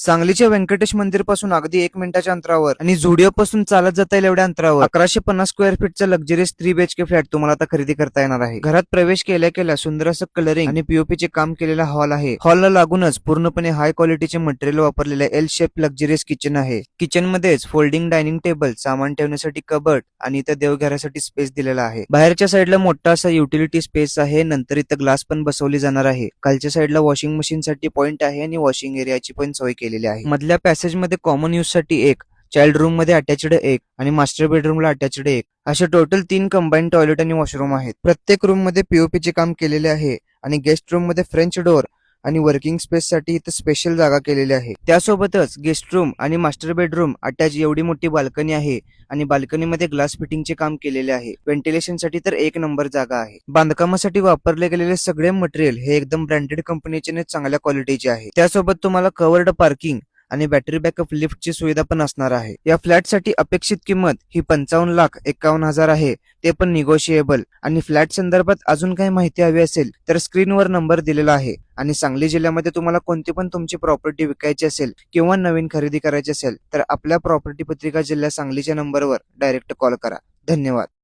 सांगलीच्या व्यंकटेश मंदिर पासून अगदी 1 मिनिटाच्या अंतरावर आणि झुडिओ पासून चालत जाता येईल एवढ्या अंतरावर 1150 स्क्वेअर फीटचा लक्झरियस 3 BHK फ्लॅट तुम्हाला आता खरेदी करता येणार आहे. घरात प्रवेश केल्या सुंदर असं कलरिंग आणि पीओपीचे काम केलेला हॉल आहे. हॉलला लागूनच पूर्णपणे हाय क्वालिटीचे मटेरियल वापरलेले एल शेप लक्झरियस किचन आहे. किचन मध्येच फोल्डिंग डायनिंग टेबल, सामान ठेवण्यासाठी कबर्ड आणि इथं देवघरासाठी स्पेस दिलेला आहे. बाहेरच्या साईडला मोठा असा युटिलिटी स्पेस आहे. नंतर इथं ग्लास पण बसवली जाणार आहे. खालच्या साईडला वॉशिंग मशीन साठी पॉइंट आहे आणि वॉशिंग एरियाची पण सोय केलेली आहे. मधल्या पॅसेज मध्ये कॉमन यूज साठी एक, चाइल्ड रूम मध्ये अटॅच्ड एक आणि मास्टर बेडरूमला अटॅच्ड एक असे टोटल 3 कंबाईन टॉयलेट आणि वॉशरूम आहेत. प्रत्येक रूम मध्ये पीओपीचे काम केलेले आहे आणि गेस्ट रूम मध्ये फ्रेंच डोअर आणि वर्किंग स्पेस साठी इथं स्पेशल जागा केलेली आहे. त्यासोबतच गेस्ट रूम आणि मास्टर बेडरूम अटॅच एवढी मोठी बाल्कनी आहे आणि बाल्कनीमध्ये ग्लास फिटिंगचे काम केलेले आहे. व्हेंटिलेशन साठी तर 1 नंबर जागा आहे. बांधकामासाठी वापरले गेलेले सगळे मटेरियल हे एकदम ब्रँडेड कंपनीचे आणि चांगल्या क्वालिटीचे आहे. त्यासोबत तुम्हाला कवर्ड पार्किंग आणि बॅटरी बॅकअप लिफ्टची सुविधा पण असणार आहे. या फ्लॅट साठी अपेक्षित किंमत ही 55,51,000 आहे, ते पण निगोशिएबल. आणि फ्लॅट संदर्भात अजून काही माहिती हवी असेल तर स्क्रीनवर नंबर दिलेला आहे. आणि सांगली जिल्ह्यामध्ये तुम्हाला कोणती पण तुमची प्रॉपर्टी विकायची असेल किंवा नवीन खरेदी करायची असेल तर आपल्या प्रॉपर्टी पत्रिका जिल्हा सांगलीच्या नंबरवर डायरेक्ट कॉल करा. धन्यवाद.